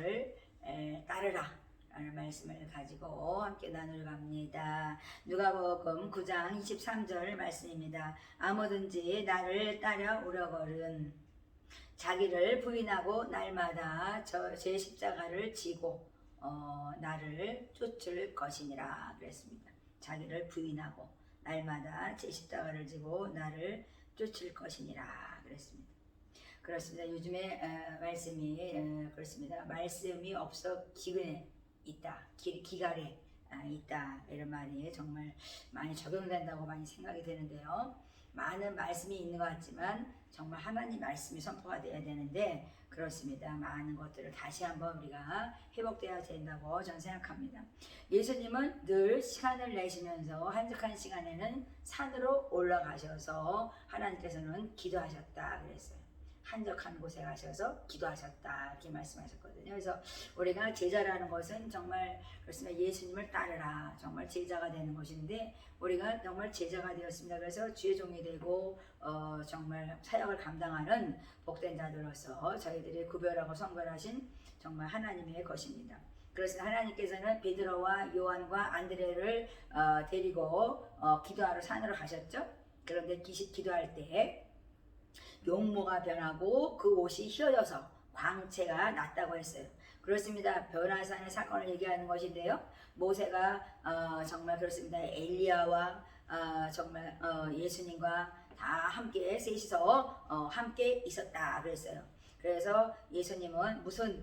나를 따르라 라는 말씀을 가지고 함께 나누려 합니다. 누가복음 9장 23절 말씀입니다. 아무든지 나를 따라오려거든 자기를 부인하고 날마다 제 십자가를 지고 나를 쫓을 것이니라 그랬습니다. 자기를 부인하고 날마다 제 십자가를 지고 나를 쫓을 것이니라 그랬습니다. 그렇습니다. 요즘에 말씀이 그렇습니다. 말씀이 없어 기근에 있다, 기갈에 있다 이런 말이 정말 많이 적용된다고 많이 생각이 되는데요. 많은 말씀이 있는 것 같지만 정말 하나님 말씀이 선포가 되어야 되는데 그렇습니다. 많은 것들을 다시 한번 우리가 회복되어야 된다고 저는 생각합니다. 예수님은 늘 시간을 내시면서 한적한 시간에는 산으로 올라가셔서 하나님께서는 기도하셨다 그랬어요. 한적한 곳에 가셔서 기도하셨다 이렇게 말씀하셨거든요. 그래서 우리가 제자라는 것은 정말 그렇습니다. 예수님을 따르라 정말 제자가 되는 것인데 우리가 정말 제자가 되었습니다. 그래서 주의 종이 되고 정말 사역을 감당하는 복된 자들로서 저희들이 구별하고 성별하신 정말 하나님의 것입니다. 그래서 하나님께서는 베드로와 요한과 안드레를 데리고 기도하러 산으로 가셨죠. 그런데 기도할 때 용모가 변하고 그 옷이 휘어져서 광채가 났다고 했어요. 그렇습니다. 변화산의 사건을 얘기하는 것인데요. 모세가 정말 그렇습니다. 엘리야와 정말 예수님과 다 함께 셋이서 함께 있었다 그랬어요. 그래서 예수님은 무슨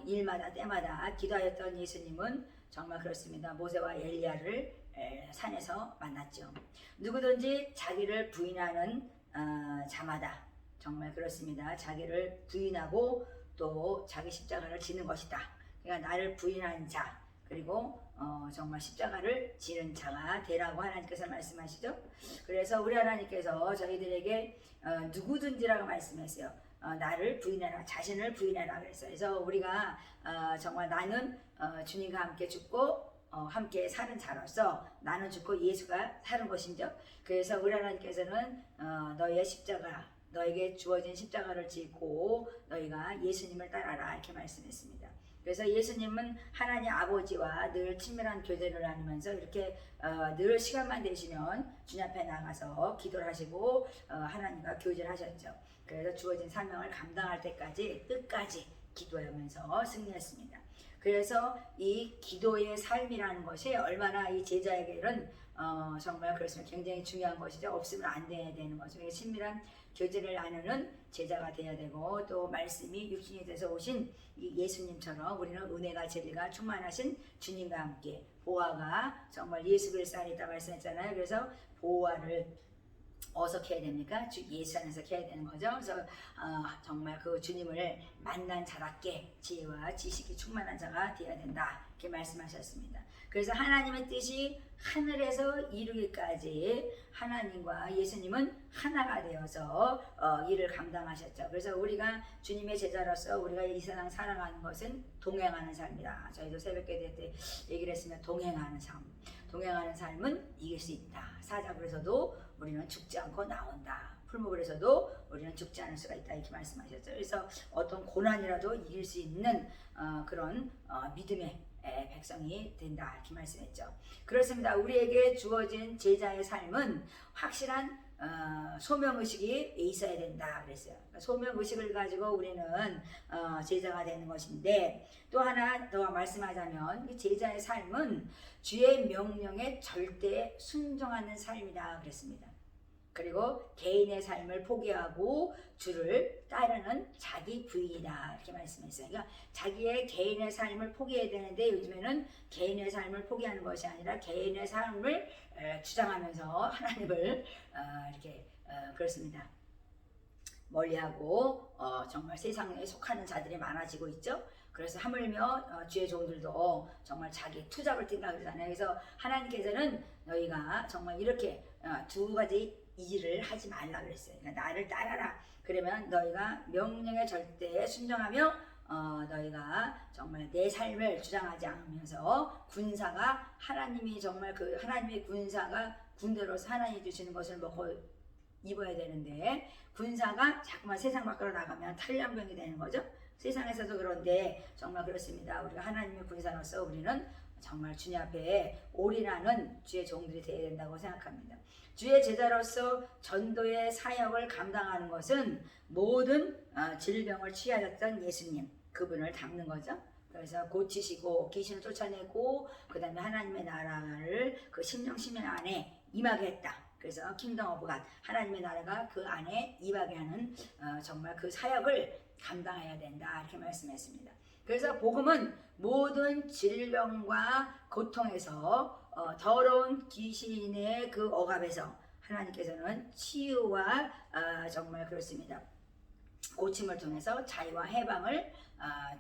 일마다 때마다 기도하였던 예수님은 정말 그렇습니다. 모세와 엘리야를 산에서 만났죠. 누구든지 자기를 부인하는 자마다 정말 그렇습니다. 자기를 부인하고 또 자기 십자가를 지는 것이다. 그러니까 나를 부인하는 자 그리고 정말 십자가를 지는 자가 되라고 하나님께서 말씀하시죠. 그래서 우리 하나님께서 저희들에게 누구든지라고 말씀했어요. 나를 부인해라, 자신을 부인해라 그랬어요. 그래서 우리가 정말 나는 주님과 함께 죽고 함께 사는 자로서 나는 죽고 예수가 사는 것이죠. 그래서 우리 하나님께서는 너희의 십자가, 너에게 주어진 십자가를 지고 너희가 예수님을 따라라 이렇게 말씀했습니다. 그래서 예수님은 하나님 아버지와 늘 친밀한 교제를 나누면서 이렇게 늘 시간만 되시면 주님 앞에 나가서 기도를 하시고 하나님과 교제를 하셨죠. 그래서 주어진 사명을 감당할 때까지 끝까지 기도하면서 승리했습니다. 그래서 이 기도의 삶이라는 것이 얼마나 이 제자에게는 정말 그렇습니다. 굉장히 중요한 것이죠. 없으면 안 돼야 되는 거죠. 친밀한 교제를 나누는 제자가 되어야 되고 또 말씀이 육신이 돼서 오신 이 예수님처럼 우리는 은혜가 진리가 충만하신 주님과 함께 보화가 정말 예수 그리스도 안에 있다고 말씀했잖아요. 그래서 보화를 어떻게 해야 됩니까? 주 예수 안에서 해야 되는 거죠. 그래서 정말 그 주님을 만난 자답게 지혜와 지식이 충만한 자가 되어야 된다 이렇게 말씀하셨습니다. 그래서 하나님의 뜻이 하늘에서 이루기까지 하나님과 예수님은 하나가 되어서 일을 감당하셨죠. 그래서 우리가 주님의 제자로서 우리가 이 세상 살아가는 것은 동행하는 삶이다. 저희도 새벽기도 때 얘기를 했으면 동행하는 삶. 동행하는 삶은 이길 수 있다. 사자굴에서도 우리는 죽지 않고 나온다. 풀무불에서도 우리는 죽지 않을 수가 있다. 이렇게 말씀하셨죠. 그래서 어떤 고난이라도 이길 수 있는 그런 믿음의 백성이 된다. 이렇게 말씀했죠. 그렇습니다. 우리에게 주어진 제자의 삶은 확실한 소명의식이 있어야 된다 그랬어요. 소명의식을 가지고 우리는 제자가 되는 것인데 또 하나 더 말씀하자면 제자의 삶은 주의 명령에 절대 순종하는 삶이다 그랬습니다. 그리고 개인의 삶을 포기하고 주를 따르는 자기 부인이다 이렇게 말씀했어요. 그러니까 자기의 개인의 삶을 포기해야 되는데 요즘에는 개인의 삶을 포기하는 것이 아니라 개인의 삶을 주장하면서 하나님을 이렇게 그렇습니다. 멀리하고 정말 세상에 속하는 자들이 많아지고 있죠. 그래서 하물며 주의 종들도 정말 자기 투잡을 뛴다 그러잖아요. 그래서 하나님께서는 너희가 정말 이렇게 두 가지 일을 하지 말라 그랬어요. 그러니까 나를 따라라. 그러면 너희가 명령에 절대 순종하며 너희가 정말 내 삶을 주장하지 않으면서 군사가 하나님이 정말 그 하나님의 군사가 군대로서 하나님이 주시는 것을 먹고 입어야 되는데 군사가 자꾸만 세상 밖으로 나가면 탈량병이 되는 거죠. 세상에서도 그런데 정말 그렇습니다. 우리가 하나님의 군사로서 우리는 정말 주님 앞에 올인하는 주의 종들이 되어야 된다고 생각합니다. 주의 제자로서 전도의 사역을 감당하는 것은 모든 질병을 취하셨던 예수님, 그분을 닮는 거죠. 그래서 고치시고 귀신을 쫓아내고 그 다음에 하나님의 나라를 그 심령 안에 임하게 했다. 그래서 킹덤 오브 갓, 하나님의 나라가 그 안에 임하게 하는 정말 그 사역을 감당해야 된다, 이렇게 말씀했습니다. 그래서 복음은 모든 질병과 고통에서 더러운 귀신의 그 억압에서 하나님께서는 치유와 정말 그렇습니다. 고침을 통해서 자유와 해방을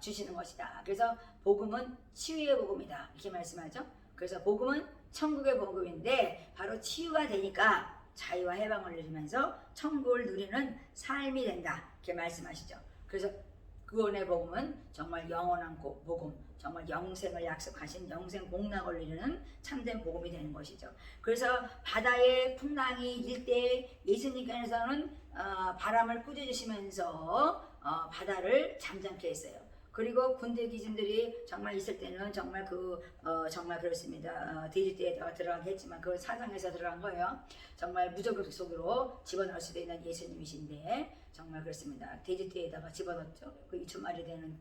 주시는 것이다. 그래서 복음은 치유의 복음이다, 이렇게 말씀하죠. 그래서 복음은 천국의 복음인데 바로 치유가 되니까 자유와 해방을 누리면서 천국을 누리는 삶이 된다, 이렇게 말씀하시죠. 그래서 구원의 복음은 정말 영원한 복음, 정말 영생을 약속하신 영생 복락을 이루는 참된 복음이 되는 것이죠. 그래서 바다의 풍랑이 일 때 예수님께서는 바람을 꾸짖으시면서 바다를 잠잠케 했어요. 그리고 군대 기준들이 정말 있을 때는 정말 정말 그렇습니다. 돼지떼에다가 들어가게 했지만 그 사상에서 들어간 거예요. 정말 무적의 속으로 집어넣을 수도 있는 예수님이신데 정말 그렇습니다. 돼지떼에다가 집어넣었죠. 그 2,000마리 되는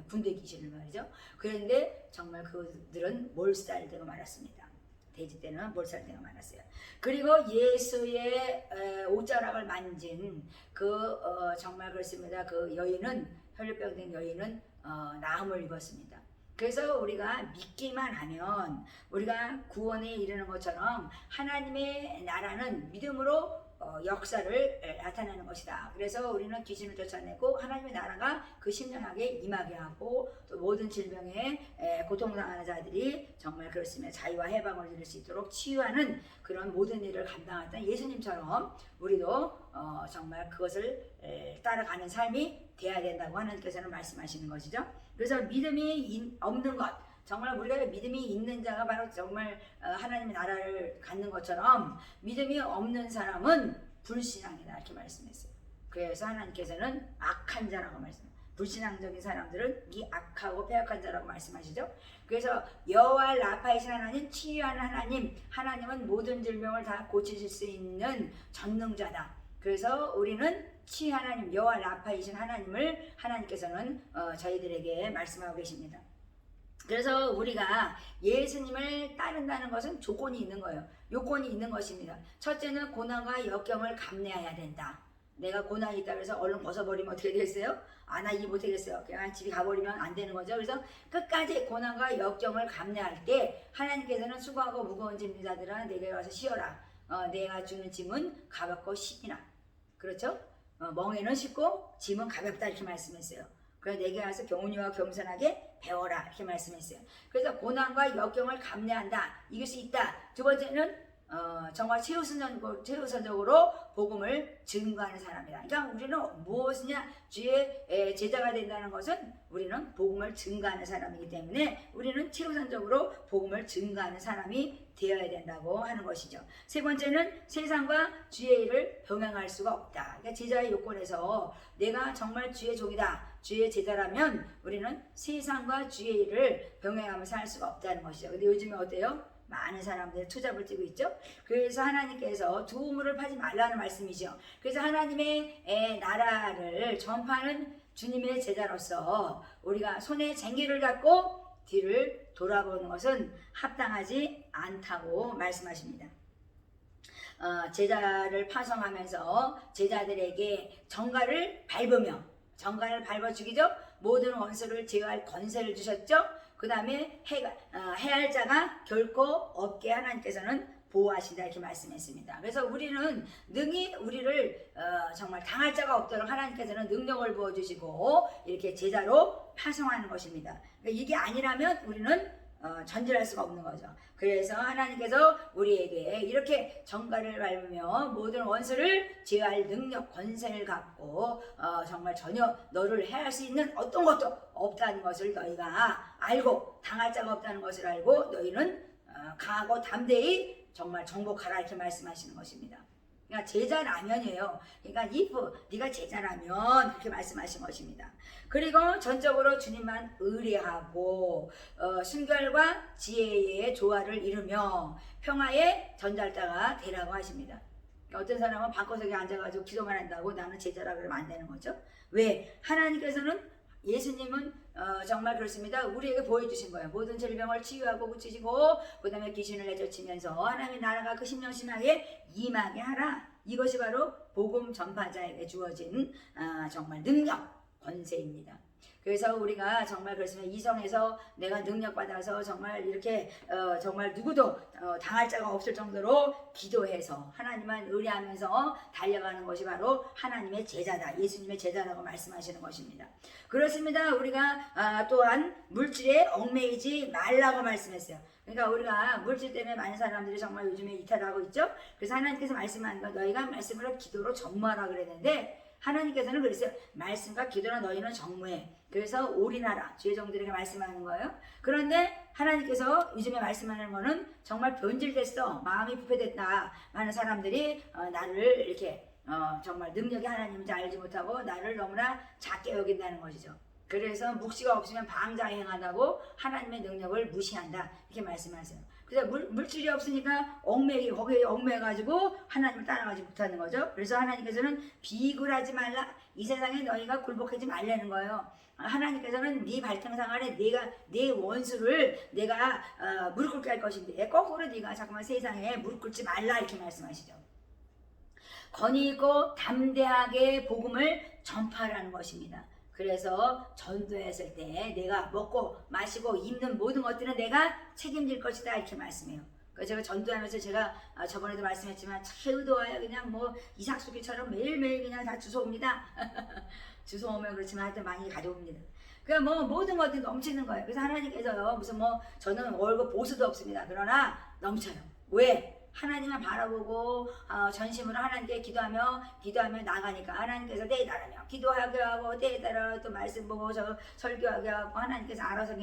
군대 귀신을 말이죠. 그런데 정말 그들은 몰살되고 말았습니다. 돼지떼는 몰살되고 말았어요. 그리고 예수의 옷자락을 만진 정말 그렇습니다. 그 여인은 혈류병 된 여인은 나음을 입었습니다. 그래서 우리가 믿기만 하면 우리가 구원에 이르는 것처럼 하나님의 나라는 믿음으로 역사를 나타내는 것이다. 그래서 우리는 귀신을 쫓아내고 하나님의 나라가 그 심령하게 임하게 하고 또 모든 질병에 고통당하는 자들이 정말 그렇습니다. 자유와 해방을 누릴 수 있도록 치유하는 그런 모든 일을 감당했던 예수님처럼 우리도 정말 그것을 따라가는 삶이 돼야 된다고 하나님께서는 말씀하시는 것이죠. 그래서 믿음이 없는 것, 정말 우리가 믿음이 있는 자가 바로 정말 하나님의 나라를 갖는 것처럼 믿음이 없는 사람은 불신앙이다, 이렇게 말씀했어요. 그래서 하나님께서는 악한 자라고 말씀해요. 불신앙적인 사람들은 이 악하고 패역한 자라고 말씀하시죠. 그래서 여호와 라파이신 하나님, 치유하는 하나님, 하나님은 모든 질병을 다 고치실 수 있는 전능자다. 그래서 우리는 치유 하나님, 여호와 라파이신 하나님을 하나님께서는 저희들에게 말씀하고 계십니다. 그래서 우리가 예수님을 따른다는 것은 조건이 있는 거예요. 요건이 있는 것입니다. 첫째는 고난과 역경을 감내해야 된다. 내가 고난이 있다 그래서 얼른 벗어버리면 어떻게 되겠어요? 나 일 못하겠어요. 그냥 집에 가버리면 안 되는 거죠. 그래서 끝까지 고난과 역경을 감내할 때 하나님께서는 수고하고 무거운 짐진 자들아 내게 와서 쉬어라. 내가 주는 짐은 가볍고 쉽이나. 그렇죠? 멍에는 쉽고 짐은 가볍다, 이렇게 말씀했어요. 그래서 내게 와서 경운이와 겸손하게 배워라, 이렇게 말씀했어요. 그래서 고난과 역경을 감내한다, 이길 수 있다. 두 번째는 정말 최우선적으로 복음을 증거하는 사람이다. 그러니까 우리는 무엇이냐, 주의 제자가 된다는 것은 우리는 복음을 증거하는 사람이기 때문에 우리는 최우선적으로 복음을 증거하는 사람이 되어야 된다고 하는 것이죠. 세 번째는 세상과 주의 일을 병행할 수가 없다. 그러니까 제자의 요건에서 내가 정말 주의 종이다, 주의 제자라면 우리는 세상과 주의 일을 병행하면서 할 수가 없다는 것이죠. 근데 요즘에 어때요? 많은 사람들이 투잡을 뛰고 있죠. 그래서 하나님께서 두 우물을 파지 말라는 말씀이죠. 그래서 하나님의 나라를 전파하는 주님의 제자로서 우리가 손에 쟁기를 갖고 뒤를 돌아보는 것은 합당하지 않다고 말씀하십니다. 제자를 파송하면서 제자들에게 정갈을 밟아 죽이죠. 모든 원수를 제어할 권세를 주셨죠. 그 다음에 해할 자가 결코 없게 하나님께서는 보호하신다, 이렇게 말씀했습니다. 그래서 우리는 능히 우리를 정말 당할 자가 없도록 하나님께서는 능력을 부어주시고 이렇게 제자로 파송하는 것입니다. 그러니까 이게 아니라면 우리는 전진할 수가 없는 거죠. 그래서 하나님께서 우리에게 이렇게 정갈을 밟으며 모든 원수를 제어할 능력, 권세를 갖고 정말 전혀 너를 해할 수 있는 어떤 것도 없다는 것을 너희가 알고, 당할 자가 없다는 것을 알고 너희는 강하고 담대히 정말 정복하라, 이렇게 말씀하시는 것입니다. 그러니까 제자라면이에요. 그러니까 if 네가 제자라면 그렇게 말씀하신 것입니다. 그리고 전적으로 주님만 의뢰하고 순결과 지혜의 조화를 이루며 평화의 전달자가 되라고 하십니다. 그러니까 어떤 사람은 방구석에 앉아가지고 기도만 한다고 나는 제자라 그러면 안 되는 거죠. 왜? 하나님께서는 예수님은 정말 그렇습니다. 우리에게 보여주신 거예요. 모든 질병을 치유하고 고치시고 그 다음에 귀신을 내쫓으면서 하나님의 나라가 그 심령심하게 임하게 하라. 이것이 바로 복음 전파자에게 주어진 정말 능력, 권세입니다. 그래서 우리가 정말 그렇습니다. 이성에서 내가 능력받아서 정말 이렇게 정말 누구도 당할 자가 없을 정도로 기도해서 하나님만 의뢰하면서 달려가는 것이 바로 하나님의 제자다. 예수님의 제자라고 말씀하시는 것입니다. 그렇습니다. 우리가 또한 물질에 얽매이지 말라고 말씀했어요. 그러니까 우리가 물질 때문에 많은 사람들이 정말 요즘에 이탈하고 있죠. 그래서 하나님께서 말씀하는 거 너희가 말씀으로 기도로 정무하라 그랬는데 하나님께서는 그랬어요. 말씀과 기도로 너희는 정무해. 그래서 올인하라. 주의 종들에게 말씀하는 거예요. 그런데 하나님께서 요즘에 말씀하는 거는 정말 변질됐어. 마음이 부패됐다. 많은 사람들이 나를 이렇게 정말 능력이 하나님인지 알지 못하고 나를 너무나 작게 여긴다는 것이죠. 그래서 묵시가 없으면 방자행한다고 하나님의 능력을 무시한다. 이렇게 말씀하세요. 그래서 물질이 없으니까 거기에 얽매가지고 하나님을 따라가지 못하는 거죠. 그래서 하나님께서는 비굴하지 말라. 이 세상에 너희가 굴복하지 말라는 거예요. 하나님께서는 네 발등상 안에 네 원수를 내가 무릎 꿇게 할 것인데 거꾸로 네가 잠깐만 세상에 무릎 꿇지 말라 이렇게 말씀하시죠. 권위 있고 담대하게 복음을 전파하라는 것입니다. 그래서 전도했을 때 내가 먹고 마시고 입는 모든 것들은 내가 책임질 것이다 이렇게 말씀해요. 그래서 제가 전도하면서 제가 저번에도 말씀했지만 참 의도하여 그냥 뭐 이삭수기처럼 매일매일 그냥 다 주워옵니다. 주워오면 그렇지만 하여튼 많이 가져옵니다. 그러니까 뭐 모든 것들이 넘치는 거예요. 그래서 하나님께서요 무슨 뭐 저는 월급 보수도 없습니다. 그러나 넘쳐요. 왜? 하나님만 바라보고 전심으로 하나님께 기도하며 나가니까 하나님께서 때에 따르며 기도하게 하고 때에 따라 또 말씀 보고 설교하게 하고 하나님께서 알아서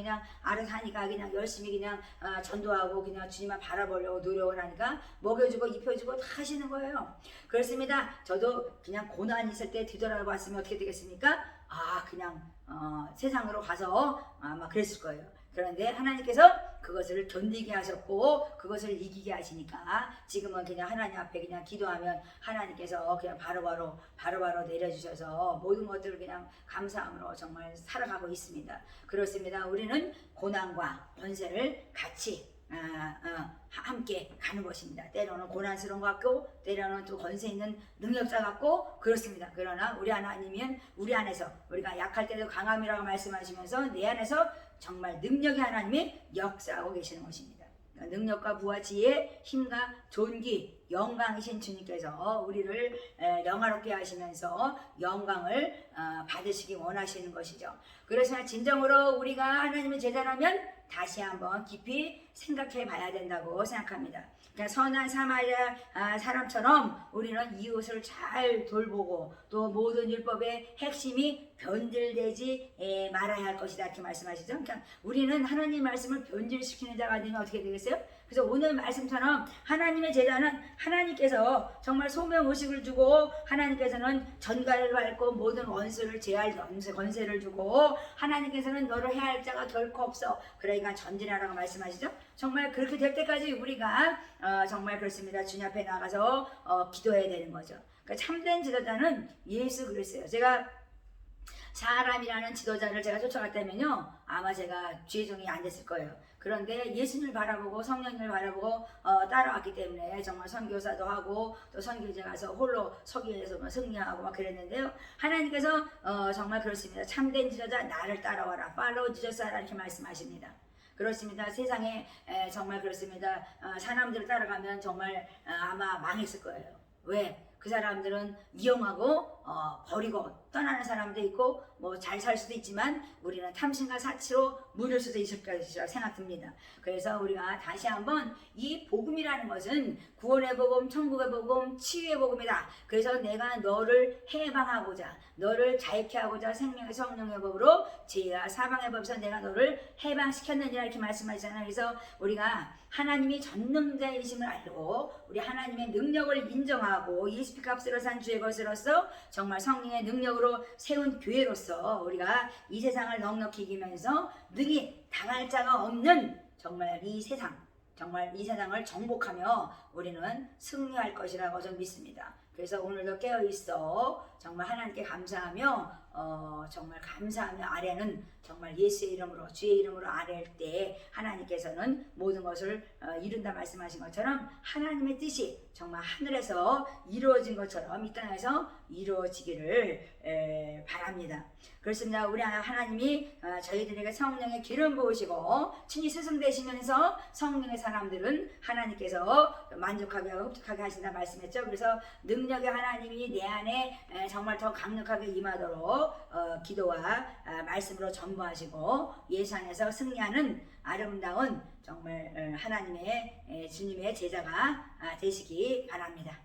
하니까 그냥 열심히 그냥 전도하고 그냥 주님만 바라보려고 노력을 하니까 먹여주고 입혀주고 다 하시는 거예요. 그렇습니다. 저도 그냥 고난 있을 때 뒤돌아봤으면 어떻게 되겠습니까? 그냥 세상으로 가서 아마 그랬을 거예요. 그런데 하나님께서 그것을 견디게 하셨고 그것을 이기게 하시니까 지금은 그냥 하나님 앞에 그냥 기도하면 하나님께서 그냥 바로바로 내려주셔서 모든 것들을 그냥 감사함으로 정말 살아가고 있습니다. 그렇습니다. 우리는 고난과 권세를 같이 함께 가는 것입니다. 때로는 고난스러운 것 같고 때로는 또 권세 있는 능력자 같고 그렇습니다. 그러나 우리 하나님은 우리 안에서 우리가 약할 때도 강함이라고 말씀하시면서 내 안에서 정말 능력의 하나님이 역사하고 계시는 것입니다. 능력과 부와 지혜, 힘과 존귀, 영광이신 주님께서 우리를 영화롭게 하시면서 영광을 받으시기 원하시는 것이죠. 그래서 진정으로 우리가 하나님의 제자라면 다시 한번 깊이 생각해 봐야 된다고 생각합니다. 그러니까 선한 사마리아 사람처럼 우리는 이웃을 잘 돌보고 또 모든 율법의 핵심이 변질되지 말아야 할 것이다 이렇게 말씀하시죠. 그러니까 우리는 하나님 말씀을 변질시키는 자가 되면 어떻게 되겠어요? 그래서 오늘 말씀처럼 하나님의 제자는 하나님께서 정말 소명의식을 주고 하나님께서는 전가를 밟고 모든 원수를 제할 권세를 주고 하나님께서는 너를 해할 자가 결코 없어. 그러니까 전진하라고 말씀하시죠. 정말 그렇게 될 때까지 우리가 정말 그렇습니다. 주님 앞에 나가서 기도해야 되는 거죠. 그러니까 참된 지도자는 예수 그리스도예요. 제가 사람이라는 지도자를 제가 쫓아갔다면요 아마 제가 주의 종이 안 됐을 거예요. 그런데 예수님을 바라보고 성령님을 바라보고 따라왔기 때문에 정말 선교사도 하고 또 선교제 가서 홀로 서기에서 승리하고 막 그랬는데요. 하나님께서 정말 그렇습니다. 참된 지도자 나를 따라와라. Follow Jesus 이렇게 말씀하십니다. 그렇습니다. 세상에 정말 그렇습니다. 사람들을 따라가면 정말 아마 망했을 거예요. 왜? 그 사람들은 이용하고 버리고 떠나는 사람도 있고 뭐 잘 살 수도 있지만 우리는 탐심과 사치로 물을 수도 있을 것이라 생각됩니다. 그래서 우리가 다시 한번 이 복음이라는 것은 구원의 복음, 천국의 복음, 치유의 복음이다. 그래서 내가 너를 해방하고자, 너를 자유케 하고자 생명의 성령의 법으로 죄와 사방의 법에서 내가 너를 해방시켰느니라 이렇게 말씀하시잖아요. 그래서 우리가 하나님이 전능자이심을 알고 우리 하나님의 능력을 인정하고 예수피 값으로 산 주의 것으로서 정말 성령의 능력으로 세운 교회로서 우리가 이 세상을 넉넉히 이기면서 능히 당할 자가 없는 정말 이 세상을 정복하며 우리는 승리할 것이라고 저는 믿습니다. 그래서 오늘도 깨어있어 정말 하나님께 감사하며 정말 감사하며 아뢰는 정말 예수의 이름으로 주의 이름으로 아뢰할 때 하나님께서는 모든 것을 이룬다 말씀하신 것처럼 하나님의 뜻이 정말 하늘에서 이루어진 것처럼 이 땅에서 이루어지기를 바랍니다. 그렇습니다. 우리 하나님이 저희들에게 성령의 기름 부으시고 친히 스승되시면서 성령의 사람들은 하나님께서 만족하게 하고 흡족하게 하신다 말씀했죠. 그래서 능력의 하나님이 내 안에 정말 더 강력하게 임하도록 기도와 말씀으로 전부하시고 예수 안에서 승리하는 아름다운 정말 하나님의 주님의 제자가 되시기 바랍니다.